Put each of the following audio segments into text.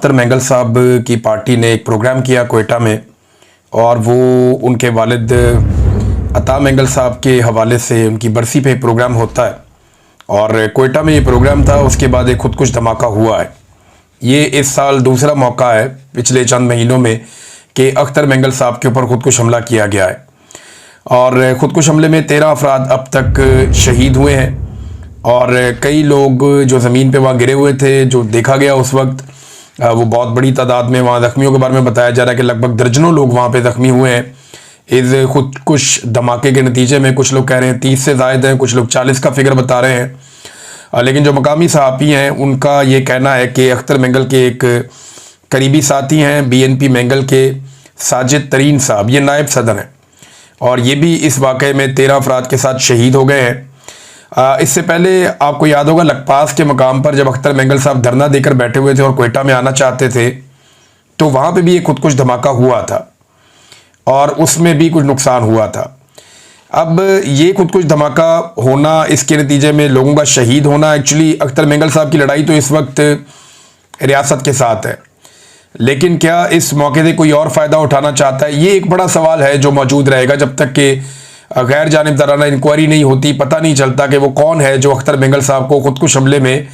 अख्तर मेंगल साहब की पार्टी ने एक प्रोग्राम किया कोयटा में, और वो उनके वालिद अता मेंगल साहब के हवाले से उनकी बरसी पे प्रोग्राम होता है, और कोयटा में ये प्रोग्राम था। उसके बाद एक खुदकुश धमाका हुआ है। ये इस साल दूसरा मौका है पिछले चंद महीनों में कि अख्तर मेंगल साहब के ऊपर खुदकुश हमला किया गया है, और खुदकुश हमले में 13 अफराद अब तक शहीद हुए हैं, और कई लोग जो ज़मीन पे वहाँ गिरे हुए थे, जो देखा गया उस वक्त वो बहुत बड़ी तादाद में। वहाँ ज़ख्मियों के बारे में बताया जा रहा है कि लगभग दर्जनों लोग वहाँ पे ज़ख्मी हुए हैं इस खुदकुश धमाके के नतीजे में। कुछ लोग कह रहे हैं 30 से ज़ायद हैं, कुछ लोग 40 का फिगर बता रहे हैं। लेकिन जो मकामी सहाफ़ी हैं उनका ये कहना है कि अख्तर मेंगल के एक करीबी साथी हैं BNP मेंगल के साजिद तरीन साहब, ये नायब सदर हैं, और ये भी इस वाक़े में 13 अफराद के साथ शहीद हो गए हैं। इससे पहले आपको याद होगा लखपास के मकाम पर जब अख्तर मेंगल साहब धरना देकर बैठे हुए थे और कोयटा में आना चाहते थे, तो वहाँ पे भी एक खुदकुश धमाका हुआ था और उसमें भी कुछ नुकसान हुआ था। अब ये खुदकुश धमाका होना, इसके नतीजे में लोगों का शहीद होना, एक्चुअली अख्तर मेंगल साहब की लड़ाई तो इस वक्त रियासत के साथ है, लेकिन क्या इस मौके से कोई और फ़ायदा उठाना चाहता है? ये एक बड़ा सवाल है जो मौजूद रहेगा जब तक कि गैर जानिबदाराना इंक्वायरी नहीं होती। पता नहीं चलता कि वो कौन है जो अख्तर मेंगल साहब को खुदकुश हमले में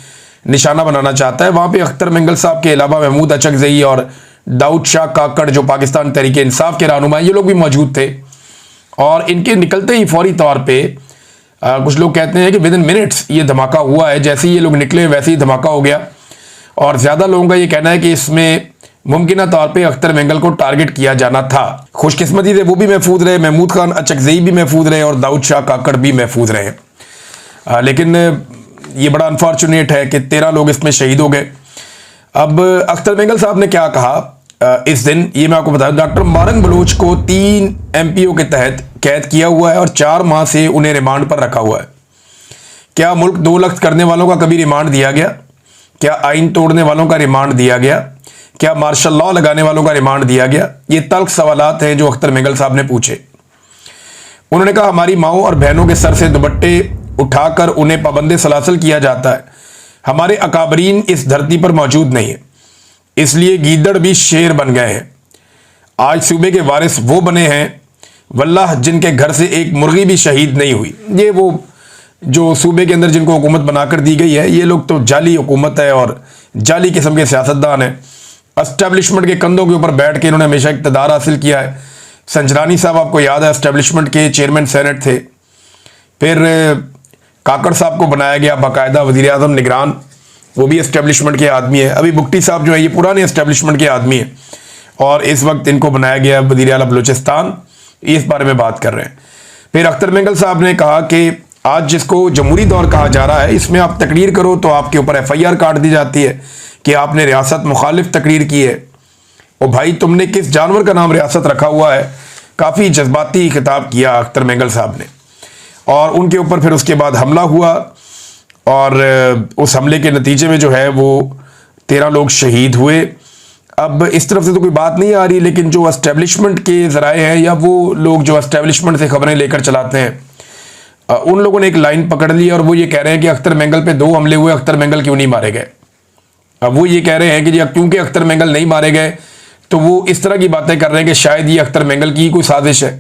निशाना बनाना चाहता है। वहाँ पे अख्तर मेंगल साहब के अलावा महमूद अचकज़ई और दाऊद शाह काकड़ जो पाकिस्तान तहरीक इंसाफ के रहनुमा, ये लोग भी मौजूद थे, और इनके निकलते ही फौरी तौर पर कुछ लोग कहते हैं कि विद इन मिनट्स ये धमाका हुआ है। जैसे ही ये लोग निकले वैसे ही धमाका हो गया, और ज़्यादा लोगों का ये कहना है कि इसमें मुमकिन तौर पे अख्तर मेंगल को टारगेट किया जाना था। खुशकिस्मती से वो भी महफूज रहे, महमूद खान अचकज़ई भी महफूज रहे और दाऊद शाह काकड़ भी महफूज रहे। लेकिन ये बड़ा अनफॉर्चुनेट है कि 13 लोग इसमें शहीद हो गए। अब अख्तर मेंगल साहब ने क्या कहा इस दिन, ये मैं आपको बता दूं। डॉक्टर मुबारक बलोच को 3 MPO के तहत कैद किया हुआ है और 4 माह से उन्हें रिमांड पर रखा हुआ है। क्या मुल्क 2 लख्त करने वालों का कभी रिमांड दिया गया? क्या आइन तोड़ने वालों का रिमांड दिया गया? क्या मार्शल लॉ लगाने वालों का रिमांड दिया गया? ये तल्ख सवालात हैं जो अख्तर मेंगल साहब ने पूछे। उन्होंने कहा हमारी माओं और बहनों के सर से दुपट्टे उठाकर उन्हें पाबंदे सलासल किया जाता है। हमारे अकाबरीन इस धरती पर मौजूद नहीं है, इसलिए गीदड़ भी शेर बन गए हैं। आज सूबे के वारिस वो बने हैं वल्लाह जिनके घर से एक मुर्गी भी शहीद नहीं हुई। ये वो जो सूबे के अंदर जिनको हुकूमत बनाकर दी गई है, ये लोग तो जाली हुकूमत है और जाली किस्म के सियासतदान हैं। एस्टेब्लिशमेंट के कंधों के ऊपर बैठ के इन्होंने हमेशा इक़्तिदार हासिल किया है। संजरानी साहब आपको याद है एस्टेब्लिशमेंट के चेयरमैन सेनेट थे, फिर काकड़ साहब को बनाया गया बाकायदा वज़ीर आज़म निगरान, वो भी एस्टेब्लिशमेंट के आदमी है। अभी बुगटी साहब जो है ये पुराने एस्टेब्लिशमेंट के आदमी है, और इस वक्त इनको बनाया गया वज़ीर आला बलूचिस्तान। इस बारे में बात कर रहे हैं। फिर अख्तर मेंगल साहब ने कहा कि आज जिसको जमहूरी दौर कहा जा रहा है, इसमें आप तकरीर करो तो आपके ऊपर FIR काट दी जाती है कि आपने रियासत मुखालिफ तकरीर की है। और भाई तुमने किस जानवर का नाम रियासत रखा हुआ है? काफ़ी जज्बाती खिताब किया अख्तर मेंगल साहब ने, और उनके ऊपर फिर उसके बाद हमला हुआ, और उस हमले के नतीजे में जो है वो 13 लोग शहीद हुए। अब इस तरफ से तो कोई बात नहीं आ रही, लेकिन जो एस्टेब्लिशमेंट के ज़राए हैं या वो लोग जो एस्टेब्लिशमेंट से खबरें लेकर चलाते हैं, उन लोगों ने एक लाइन पकड़ ली और वो ये कह रहे हैं कि अख्तर मेंगल पे 2 हमले हुए, अख्तर मेंगल क्यों नहीं मारे गए? अब वो ये कह रहे हैं कि जी क्योंकि अख्तर मेंगल नहीं मारे गए, तो वो इस तरह की बातें कर रहे हैं कि शायद ये अख्तर मेंगल की कोई साजिश है।